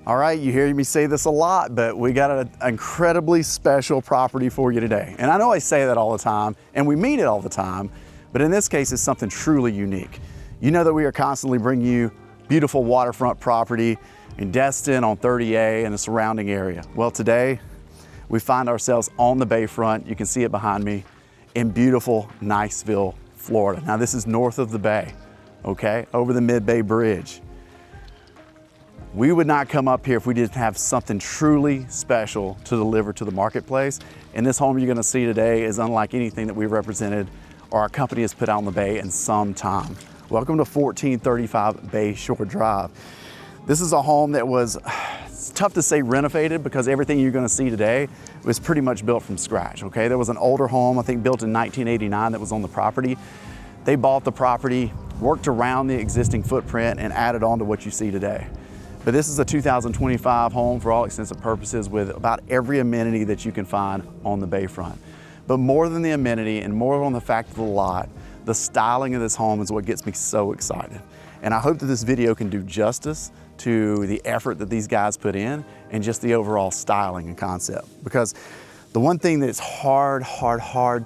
All right, you hear me say this a lot, but we got an incredibly special property for you today. And I know I say that all the time, and we mean it all the time, but in this case, it's something truly unique. You know that we are constantly bringing you beautiful waterfront property in Destin, on 30A, and the surrounding area. Well, today, we find ourselves on the bayfront. You can see it behind me in beautiful Niceville, Florida. Now, this is north of the bay, okay, over the Mid-Bay Bridge. We would not come up here if we didn't have something truly special to deliver to the marketplace. And this home you're gonna see today is unlike anything that we've represented or our company has put out on the bay in some time. Welcome to 1435 Bayshore Drive. This is a home that was, it's tough to say renovated because everything you're gonna see today was pretty much built from scratch, okay? There was an older home, I think built in 1989 that was on the property. They bought the property, worked around the existing footprint and added on to what you see today. But this is a 2025 home for all extensive purposes with about every amenity that you can find on the bayfront. But more than the amenity and more on the fact of the lot, the styling of this home is what gets me so excited. And I hope that this video can do justice to the effort that these guys put in and just the overall styling and concept. Because the one thing that's hard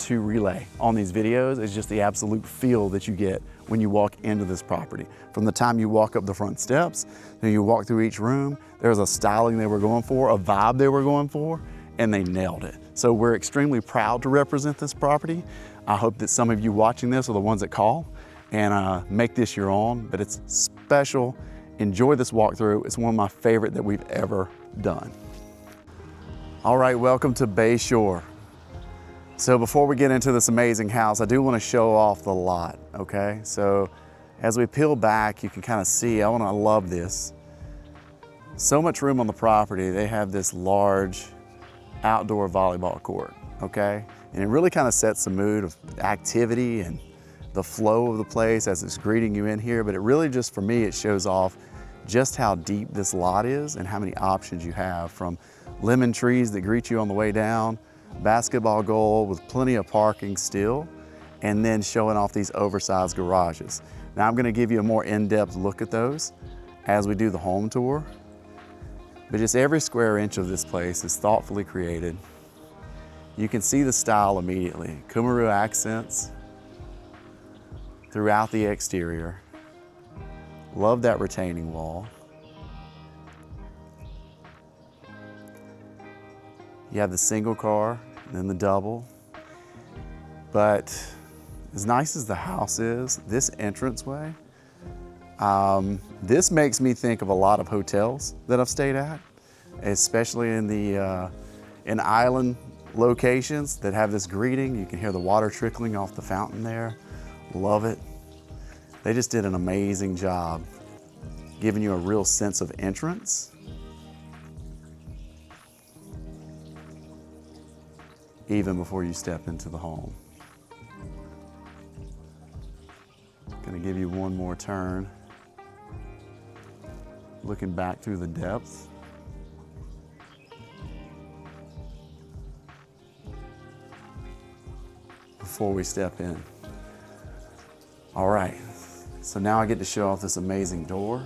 to relay on these videos is just the absolute feel that you get when you walk into this property. From the time you walk up the front steps, then you walk through each room, there's a styling they were going for, a vibe they were going for, and they nailed it. So we're extremely proud to represent this property. I hope that some of you watching this are the ones that call and make this your own, but it's special. Enjoy this walkthrough. It's one of my favorite that we've ever done. All right, welcome to Bayshore. So before we get into this amazing house, I do want to show off the lot, okay? So as we peel back, you can kind of see, I love this. So much room on the property. They have this large outdoor volleyball court, okay? And it really kind of sets the mood of activity and the flow of the place as it's greeting you in here. But it really just, for me, it shows off just how deep this lot is and how many options you have, from lemon trees that greet you on the way down, basketball goal with plenty of parking still, and then showing off these oversized garages. Now I'm gonna give you a more in-depth look at those as we do the home tour. But just every square inch of this place is thoughtfully created. You can see the style immediately. Cumaru accents throughout the exterior. Love that retaining wall. You have the single car, and then the double. But as nice as the house is, this entranceway, this makes me think of a lot of hotels that I've stayed at, especially in the in island locations that have this greeting. You can hear the water trickling off the fountain there. Love it. They just did an amazing job giving you a real sense of entrance. Even before you step into the home. Gonna give you one more turn. Looking back through the depths. Before we step in. All right, so now I get to show off this amazing door.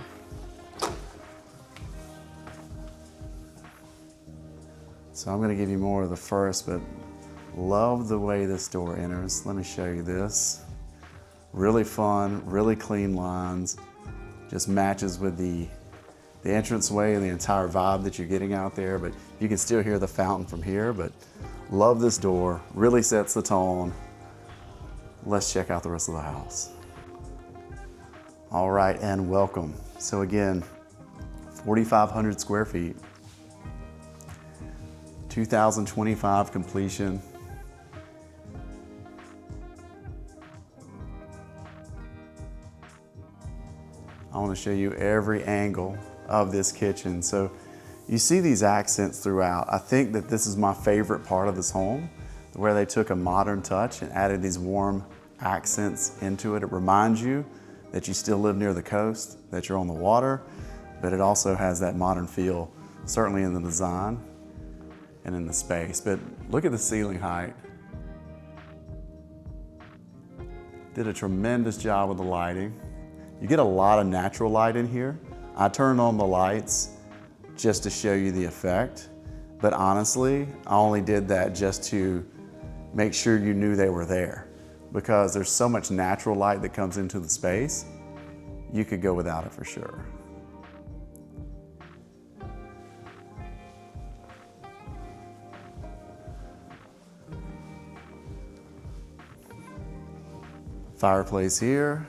So I'm gonna give you more of the first, but love the way this door enters. Let me show you this. Really fun, really clean lines. Just matches with the entranceway and the entire vibe that you're getting out there, but you can still hear the fountain from here, but love this door, really sets the tone. Let's check out the rest of the house. All right, and welcome. So again, 4,500 square feet, 2025 completion. I want to show you every angle of this kitchen. So you see these accents throughout. I think that this is my favorite part of this home, where they took a modern touch and added these warm accents into it. It reminds you that you still live near the coast, that you're on the water, but it also has that modern feel, certainly in the design and in the space. But look at the ceiling height. Did a tremendous job with the lighting. You get a lot of natural light in here. I turned on the lights just to show you the effect. But honestly, I only did that just to make sure you knew they were there, because there's so much natural light that comes into the space, you could go without it for sure. Fireplace here,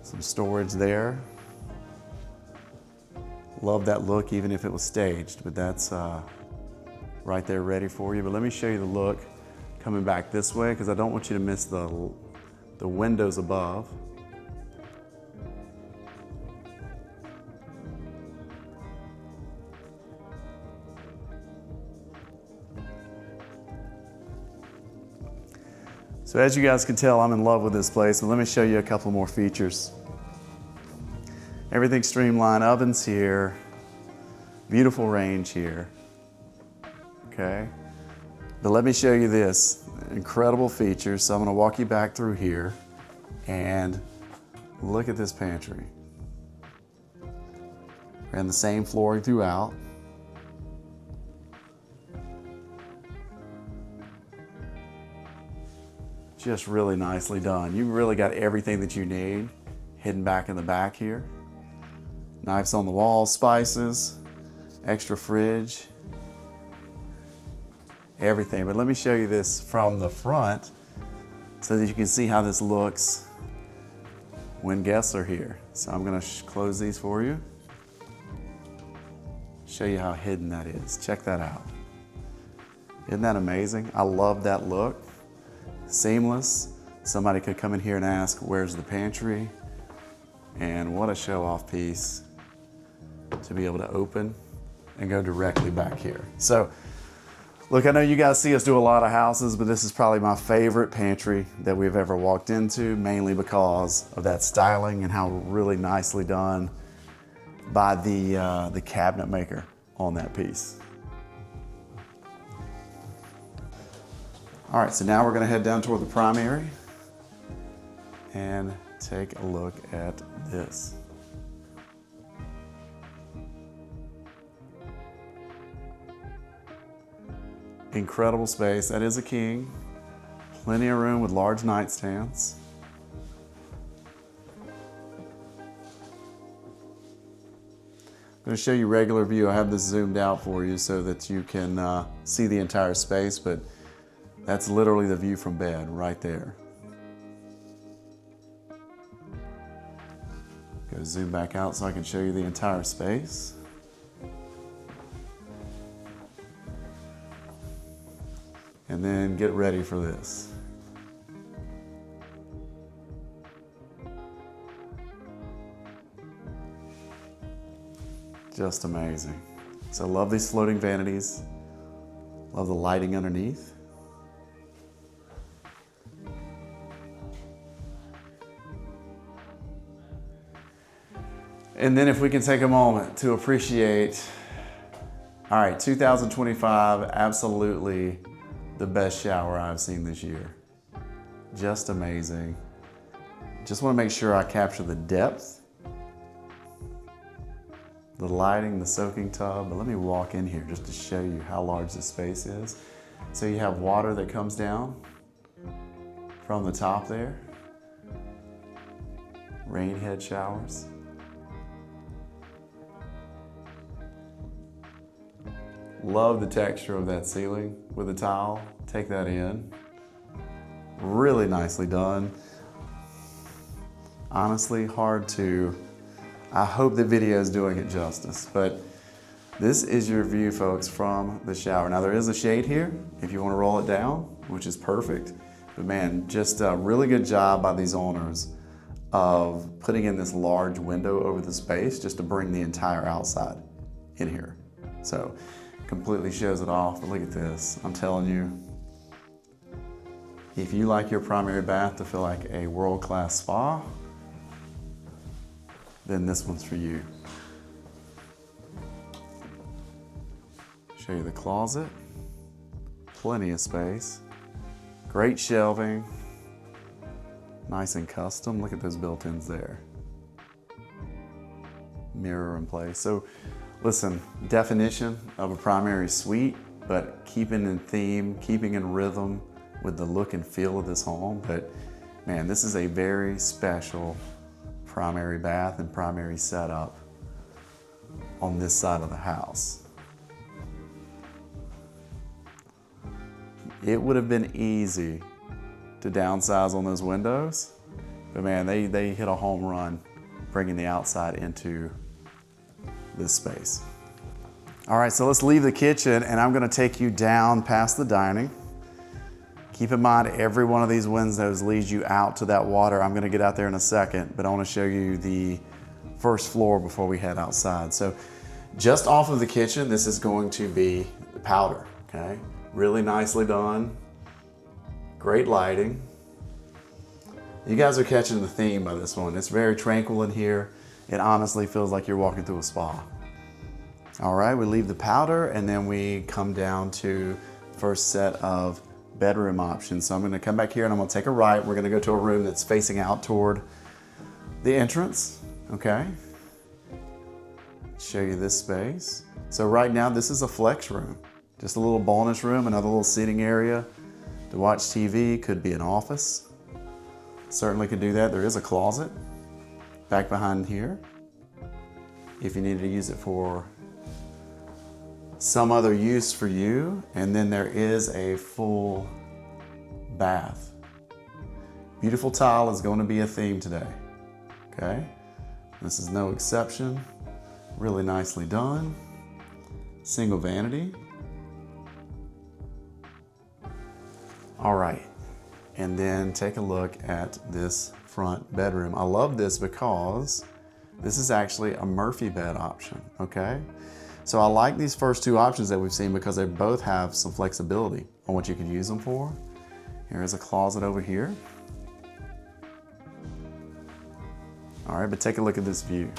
some storage there. Love that look even if it was staged, but that's right there ready for you. But let me show you the look coming back this way, because I don't want you to miss the windows above. So as you guys can tell, I'm in love with this place, but let me show you a couple more features. Everything's streamlined, ovens here, beautiful range here, okay? But let me show you this, incredible features. So I'm gonna walk you back through here and look at this pantry. And the same flooring throughout. Just really nicely done. You really got everything that you need hidden back in the back here. Knives on the wall, spices, extra fridge, everything. But let me show you this from the front so that you can see how this looks when guests are here. So I'm gonna close these for you. Show you how hidden that is. Check that out. Isn't that amazing? I love that look. Seamless. Somebody could come in here and ask, where's the pantry? And what a show-off piece to be able to open and go directly back here. So, look, I know you guys see us do a lot of houses, but this is probably my favorite pantry that we've ever walked into, mainly because of that styling and how really nicely done by the cabinet maker on that piece. All right, so now we're gonna head down toward the primary and take a look at this. Incredible space. That is a king. Plenty of room with large nightstands. I'm going to show you regular view. I have this zoomed out for you so that you can see the entire space, but that's literally the view from bed right there. Go zoom back out so I can show you the entire space. And then get ready for this. Just amazing. So I love these floating vanities. Love the lighting underneath. And then if we can take a moment to appreciate, all right, 2025, absolutely the best shower I've seen this year. Just amazing. Just want to make sure I capture the depth, the lighting, the soaking tub. But let me walk in here just to show you how large this space is. So you have water that comes down from the top there. Rain head showers. Love the texture of that ceiling with the tile. Take that in. Really nicely done. Honestly, hard to, I hope the video is doing it justice, but this is your view, folks, from the shower. Now there is a shade here if you want to roll it down, which is perfect. But man, just a really good job by these owners of putting in this large window over the space just to bring the entire outside in here. So completely shows it off, but look at this. I'm telling you, if you like your primary bath to feel like a world-class spa, then this one's for you. Show you the closet. Plenty of space. Great shelving. Nice and custom. Look at those built-ins there. mirror in place. So listen, definition of a primary suite, but keeping in theme, keeping in rhythm with the look and feel of this home. But man, this is a very special primary bath and primary setup on this side of the house. It would have been easy to downsize on those windows, but man, they hit a home run bringing the outside into this space. All right, so let's leave the kitchen and I'm gonna take you down past the dining. Keep in mind, every one of these windows leads you out to that water. I'm gonna get out there in a second, but I wanna show you the first floor before we head outside. So just off of the kitchen, this is going to be the powder, okay? Really nicely done, great lighting. You guys are catching the theme by this one. It's very tranquil in here. It honestly feels like you're walking through a spa. All right, we leave the powder and then we come down to the first set of bedroom options. So I'm gonna come back here and I'm gonna take a right. We're gonna go to a room that's facing out toward the entrance, okay? Show you this space. So right now, this is a flex room. Just a little bonus room, another little seating area to watch TV, could be an office. Certainly could do that. There is a closet back behind here if you needed to use it for some other use for you. And then there is a full bath. Beautiful tile is going to be a theme today, okay? This is no exception. Really nicely done. Single vanity. All right, and then take a look at this front bedroom. I love this because this is actually a Murphy bed option, okay? So I like these first two options that we've seen because they both have some flexibility on what you can use them for. Here is a closet over here. All right, but take a look at this view.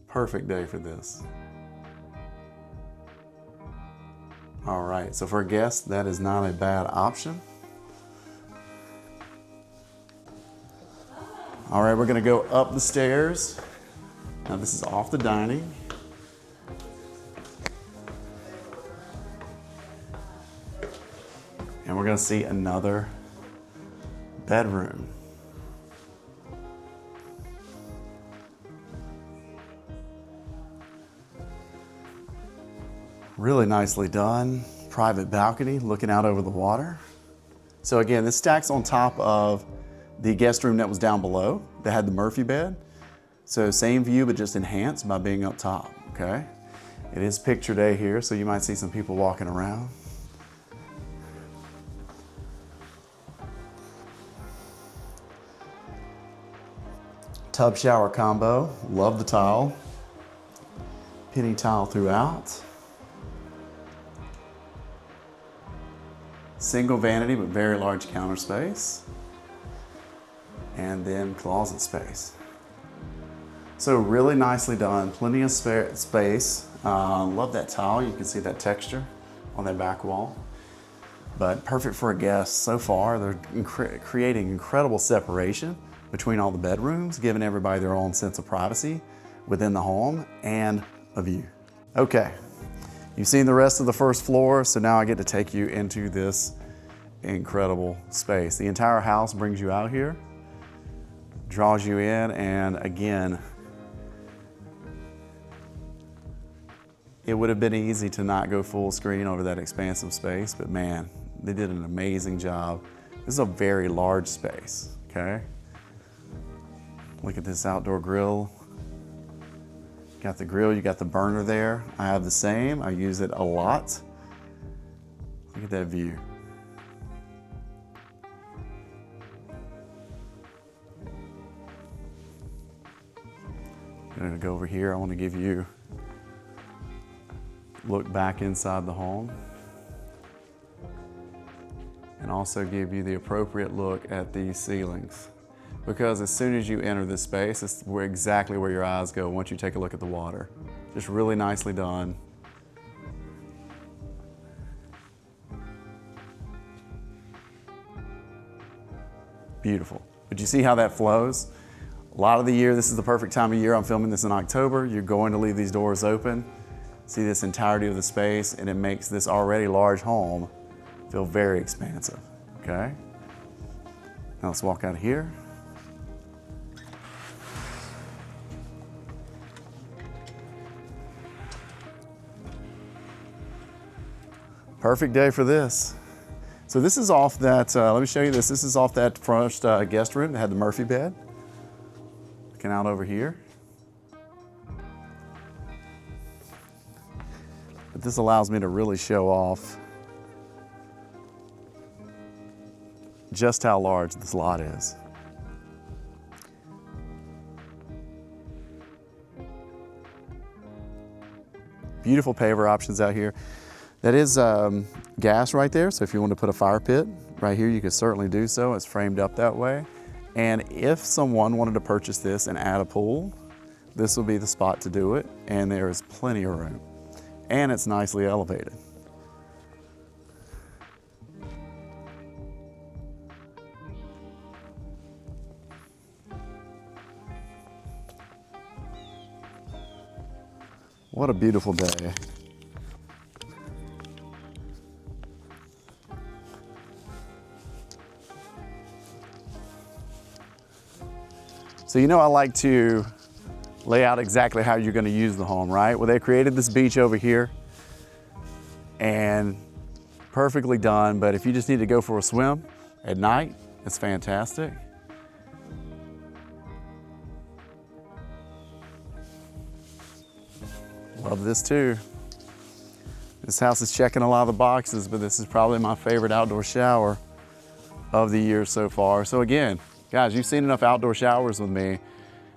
Perfect day for this. All right, so for a guest, that is not a bad option. All right, we're gonna go up the stairs. Now this is off the dining. And we're gonna see another bedroom. Really nicely done. Private balcony looking out over the water. So again, this stacks on top of the guest room that was down below that had the Murphy bed. So same view, but just enhanced by being up top, okay? It is picture day here, so you might see some people walking around. Tub shower combo, love the tile. Penny tile throughout. Single vanity, but very large counter space. And then closet space. So really nicely done, plenty of space. Love that tile, you can see that texture on that back wall. But perfect for a guest so far. They're creating incredible separation between all the bedrooms, giving everybody their own sense of privacy within the home and a view. Okay, you've seen the rest of the first floor, so now I get to take you into this incredible space. The entire house brings you out here, draws you in, and again, it would have been easy to not go full screen over that expansive space, but man, they did an amazing job. This is a very large space, okay? Look at this outdoor grill. Got the grill, you got the burner there. I have the same, I use it a lot. Look at that view. I'm gonna go over here. I want to give you a look back inside the home and also give you the appropriate look at these ceilings. Because as soon as you enter this space, it's exactly where your eyes go once you take a look at the water. Just really nicely done. Beautiful, but you see how that flows? A lot of the year, this is the perfect time of year. I'm filming this in October. You're going to leave these doors open. See this entirety of the space, and it makes this already large home feel very expansive, okay? Now let's walk out of here. Perfect day for this. So this is off that, let me show you this. This is off that front guest room that had the Murphy bed. Looking out over here. But this allows me to really show off just how large this lot is. Beautiful paver options out here. That is gas right there, so if you want to put a fire pit right here, you could certainly do so. It's framed up that way. And if someone wanted to purchase this and add a pool, this will be the spot to do it, and there is plenty of room. And it's nicely elevated. What a beautiful day. So you know I like to lay out exactly how you're going to use the home, right? Well, they created this beach over here and perfectly done, but if you just need to go for a swim at night, it's fantastic. Love this too. This house is checking a lot of the boxes, but this is probably my favorite outdoor shower of the year so far. So again, guys, you've seen enough outdoor showers with me.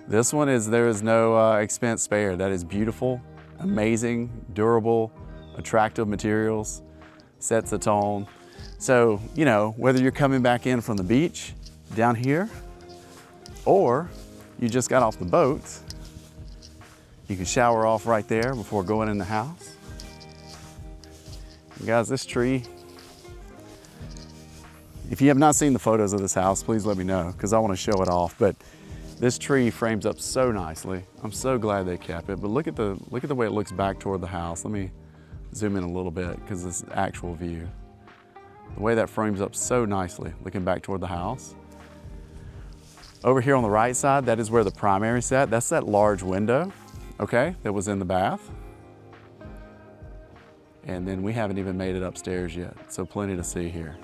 This one is, there is no expense spared. That is beautiful, amazing, durable, attractive materials, sets the tone. So, you know, whether you're coming back in from the beach down here, or you just got off the boat, you can shower off right there before going in the house. And guys, this tree, if you have not seen the photos of this house, please let me know, because I want to show it off. But this tree frames up so nicely. I'm so glad they kept it. But look at the way it looks back toward the house. Let me zoom in a little bit, because this is actual view. The way that frames up so nicely, looking back toward the house. Over here on the right side, that is where the primary sat. That's that large window, okay, that was in the bath. And then we haven't even made it upstairs yet, so plenty to see here.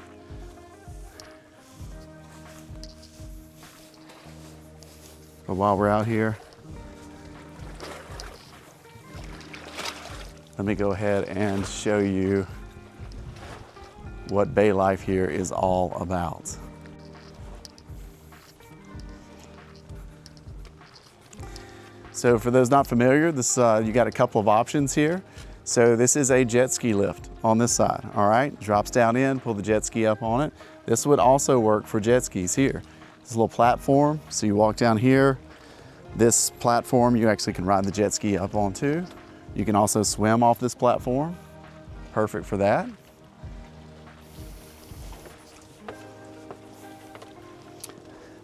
But while we're out here, let me go ahead and show you what bay life here is all about. So for those not familiar, this you got a couple of options here. So this is a jet ski lift on this side, all right? Drops down in, pull the jet ski up on it. This would also work for jet skis here. This little platform, so you walk down here. This platform you actually can ride the jet ski up onto. You can also swim off this platform. Perfect for that.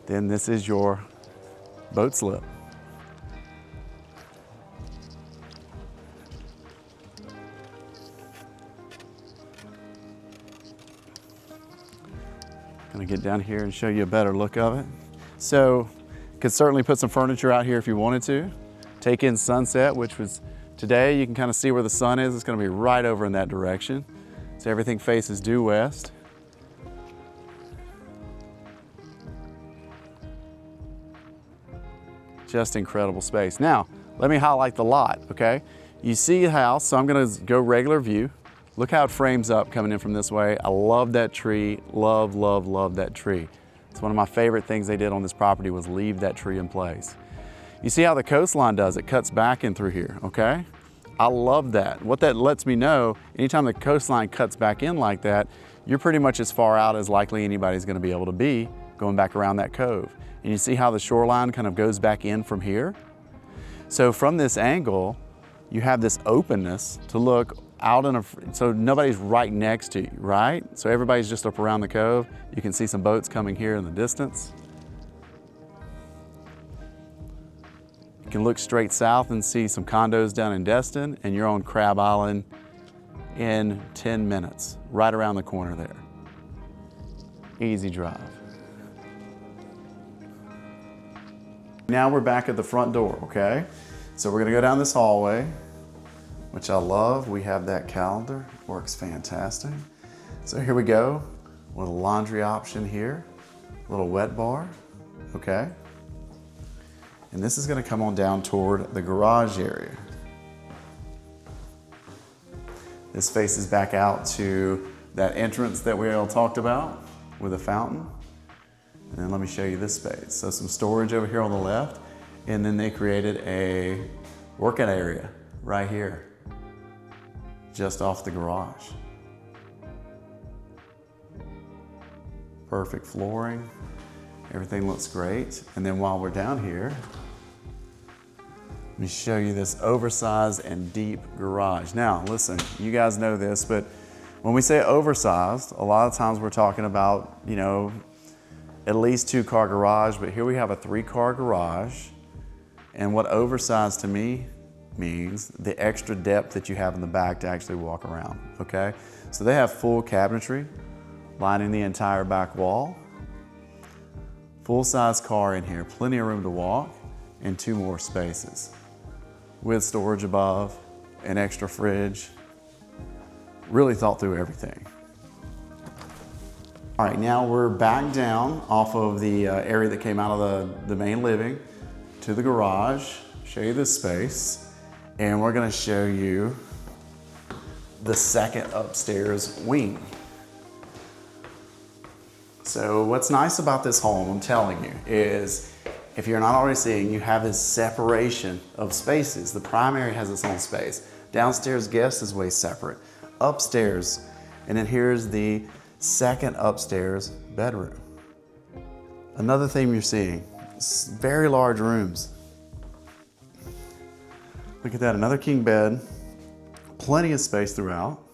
Then this is your boat slip. Gonna get down here and show you a better look of it. So, could certainly put some furniture out here if you wanted to. Take in sunset, which was today. You can kind of see where the sun is. It's gonna be right over in that direction. So everything faces due west. Just incredible space. Now, let me highlight the lot, okay? You see a house, so I'm gonna go regular view. Look how it frames up coming in from this way. I love that tree, love, love, love that tree. It's one of my favorite things they did on this property was leave that tree in place. You see how the coastline does, it cuts back in through here, okay? I love that. What that lets me know, anytime the coastline cuts back in like that, you're pretty much as far out as likely anybody's gonna be able to be going back around that cove. And you see how the shoreline kind of goes back in from here? So from this angle, you have this openness to look out in so nobody's right next to you, right? So everybody's just up around the cove. You can see some boats coming here in the distance. You can look straight south and see some condos down in Destin, and you're on Crab Island in 10 minutes, right around the corner there. Easy drive. Now we're back at the front door, okay? So we're gonna go down this hallway, which I love. We have that calendar, works fantastic. So here we go, with a laundry option here, a little wet bar, okay? And this is gonna come on down toward the garage area. This faces back out to that entrance that we all talked about with a fountain. And then let me show you this space. So some storage over here on the left, and then they created a workout area right here, just off the garage. Perfect flooring. Everything looks great. And then while we're down here, let me show you this oversized and deep garage. Now, listen, you guys know this, but when we say oversized, a lot of times we're talking about, you know, at least 2-car garage, but here we have a 3-car garage. And what oversized to me means the extra depth that you have in the back to actually walk around, okay? So they have full cabinetry lining the entire back wall. Full-size car in here, plenty of room to walk, and 2 more spaces with storage above, an extra fridge. Really thought through everything. All right, now we're back down off of the area that came out of the main living to the garage. Show you this space, and we're gonna show you the second upstairs wing. So what's nice about this home, I'm telling you, is if you're not already seeing, you have this separation of spaces. The primary has its own space. Downstairs guest is way separate. Upstairs, and then here's the second upstairs bedroom. Another theme you're seeing, very large rooms. Look at that, another king bed, plenty of space throughout.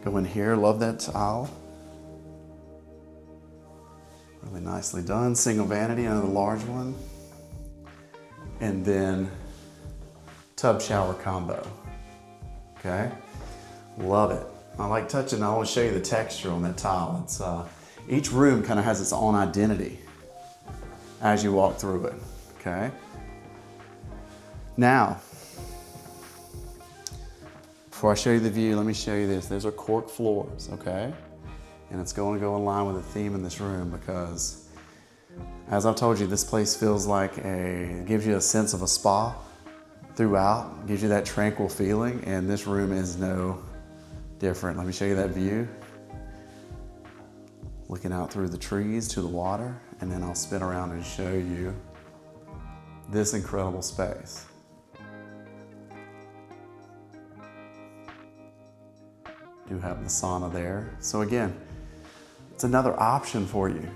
Go in here, love that tile. Really nicely done. Single vanity, another large one. And then tub shower combo, okay? Love it. I like touching, I want to show you the texture on that tile. It's, each room kind of has its own identity as you walk through it, okay? Now, before I show you the view, let me show you this. Those are cork floors, okay? And it's going to go in line with the theme in this room because, as I've told you, this place feels like gives you a sense of a spa throughout, gives you that tranquil feeling, and this room is no different. Let me show you that view. Looking out through the trees to the water, and then I'll spin around and show you this incredible space. Do have the sauna there. So again, it's another option for you.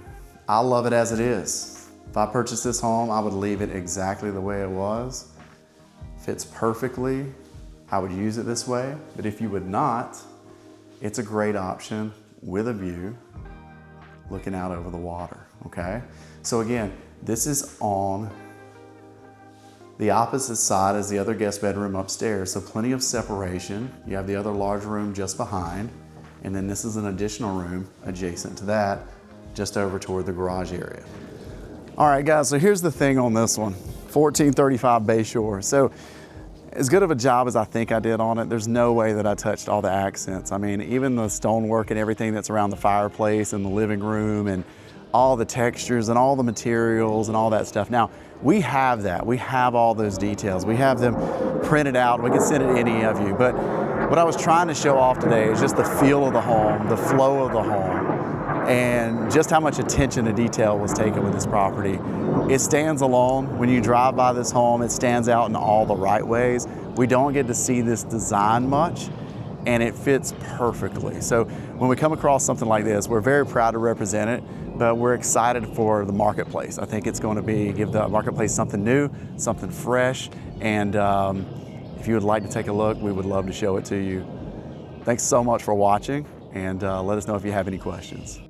I love it as it is. If I purchased this home, I would leave it exactly the way it was. Fits perfectly. I would use it this way, but if you would not, it's a great option with a view looking out over the water, okay? So again, this is on the opposite side as the other guest bedroom upstairs, so plenty of separation. You have the other large room just behind, and then this is an additional room adjacent to that, just over toward the garage area. All right, guys, so here's the thing on this one, 1435 Bayshore. So as good of a job as I think I did on it, there's no way that I touched all the accents. I mean, even the stonework and everything that's around the fireplace and the living room and all the textures and all the materials and all that stuff. Now, we have that. We have all those details. We have them printed out. We can send it to any of you. But what I was trying to show off today is just the feel of the home, the flow of the home, and just how much attention to detail was taken with this property. It stands alone. When you drive by this home, it stands out in all the right ways. We don't get to see this design much, and it fits perfectly. So when we come across something like this, we're very proud to represent it, but we're excited for the marketplace. I think it's going to give the marketplace something new, something fresh, and if you would like to take a look, we would love to show it to you. Thanks so much for watching, and let us know if you have any questions.